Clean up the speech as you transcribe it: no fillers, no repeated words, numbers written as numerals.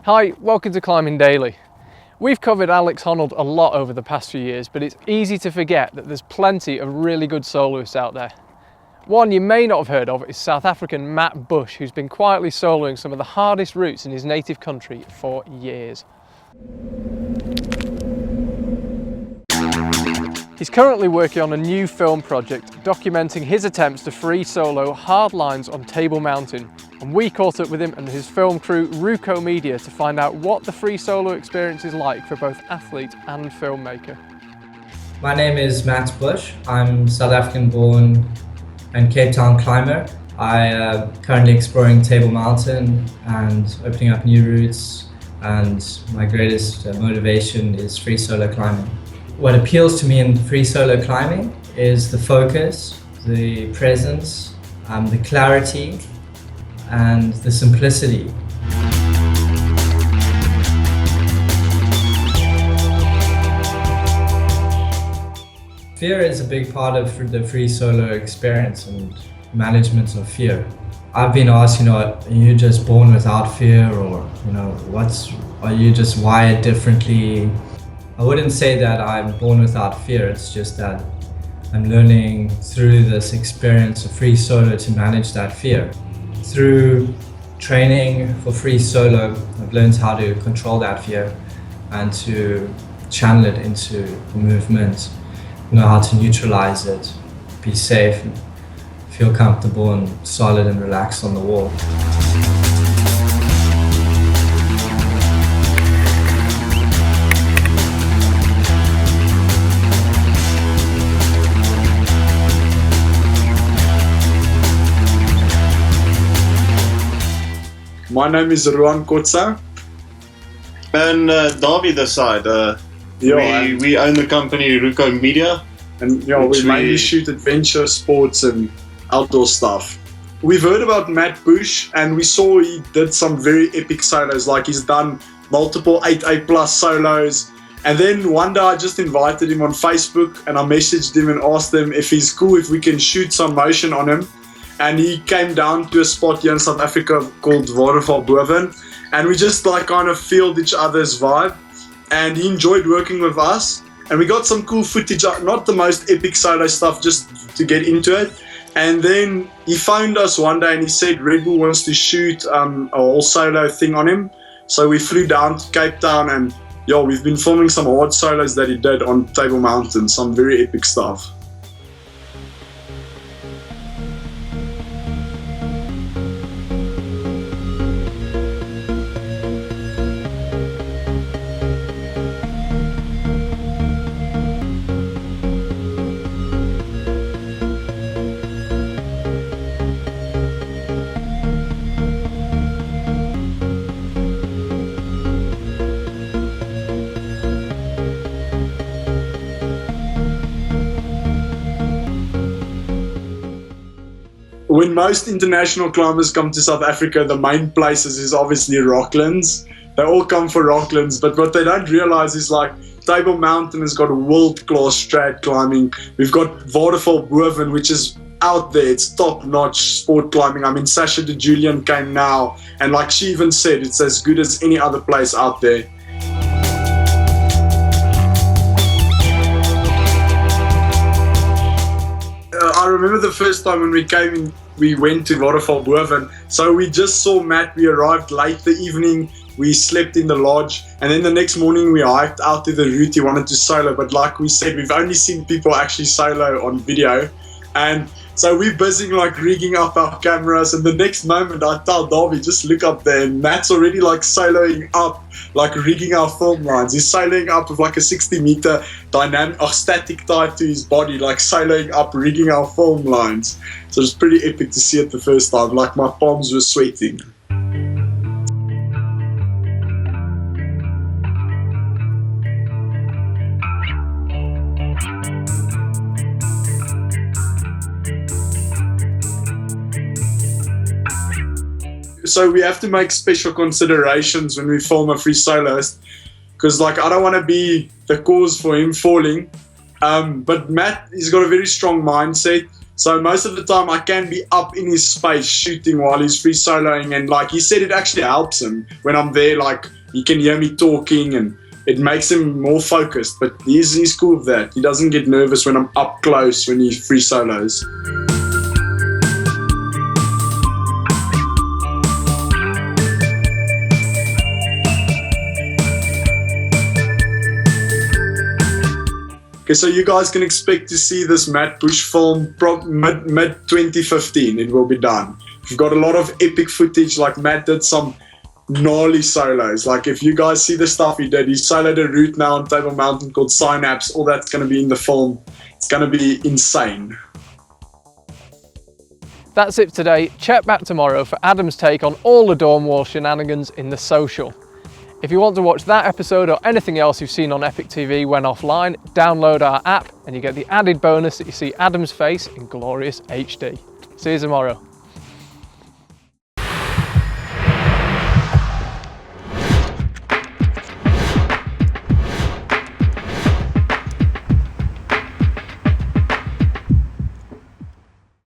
Hi, welcome to Climbing Daily. We've covered Alex Honnold a lot over the past few years, but it's easy to forget that there's plenty of really good soloists out there. One you may not have heard of is South African Matt Bush, who's been quietly soloing some of the hardest routes in his native country for years. He's currently working on a new film project documenting his attempts to free solo hard lines on Table Mountain, and we caught up with him and his film crew Ruko Media to find out what the free solo experience is like for both athlete and filmmaker. My name is Matt Bush. I'm South African born and Cape Town climber. I currently exploring Table Mountain and opening up new routes, and my greatest motivation is free solo climbing. What appeals to me in free solo climbing is the focus, the presence, the clarity, and the simplicity. Fear is a big part of the free solo experience and management of fear. I've been asked, are you just born without fear, or are you just wired differently? I wouldn't say that I'm born without fear, it's just that I'm learning through this experience of free solo to manage that fear. Through training for free solo, I've learned how to control that fear and to channel it into movement, know how to neutralize it, be safe, and feel comfortable and solid and relaxed on the wall. My name is Ruan Kotsa. And Darby this side. We own the company Ruko Media. And we mainly shoot adventure sports and outdoor stuff. We've heard about Matt Bush, and we saw he did some very epic solos, like he's done multiple 8A+ solos. And then one day I just invited him on Facebook, and I messaged him and asked him if he's cool, if we can shoot some motion on him. And he came down to a spot here in South Africa called Waterval Boven, and we just kind of felt each other's vibe, and he enjoyed working with us, and we got some cool footage, not the most epic solo stuff, just to get into it. And then he phoned us one day and he said Red Bull wants to shoot a whole solo thing on him, so we flew down to Cape Town, and we've been filming some hard solos that he did on Table Mountain, some very epic stuff. When most international climbers come to South Africa, the main places is obviously Rocklands. They all come for Rocklands, but what they don't realize is Table Mountain has got world-class strat climbing. We've got Waterval Boven, which is out there. It's top-notch sport climbing. I mean, Sasha de Julian came now, and like she even said, it's as good as any other place out there. I remember the first time when we came in, we went to Waterval Boven. So we just saw Matt. We arrived late the evening. We slept in the lodge, and then the next morning we hiked out to the route he wanted to solo. But like we said, we've only seen people actually solo on video, and so we're busy rigging up our cameras. And the next moment I tell Darby, just look up there, and Matt's already soloing up, rigging our film lines. He's soloing up with a 60-meter dynamic or static tied to his body, soloing up, rigging our film lines. So it's pretty epic to see it the first time. My palms were sweating. So we have to make special considerations when we film a free soloist, because I don't want to be the cause for him falling. But Matt, he's got a very strong mindset. So most of the time I can be up in his space shooting while he's free soloing, and like he said, it actually helps him when I'm there. Like he can hear me talking and it makes him more focused. But he's cool with that. He doesn't get nervous when I'm up close when he free solos. Okay, so you guys can expect to see this Matt Bush film mid 2015. It will be done. We've got a lot of epic footage. Like Matt did some gnarly solos. Like if you guys see the stuff he did, he soloed a route now on Table Mountain called Synapse. All that's going to be in the film. It's going to be insane. That's it today. Check back tomorrow for Adam's take on all the dorm wall shenanigans in The Social. If you want to watch that episode or anything else you've seen on EpicTV when offline, download our app and you get the added bonus that you see Adam's face in glorious HD. See you tomorrow.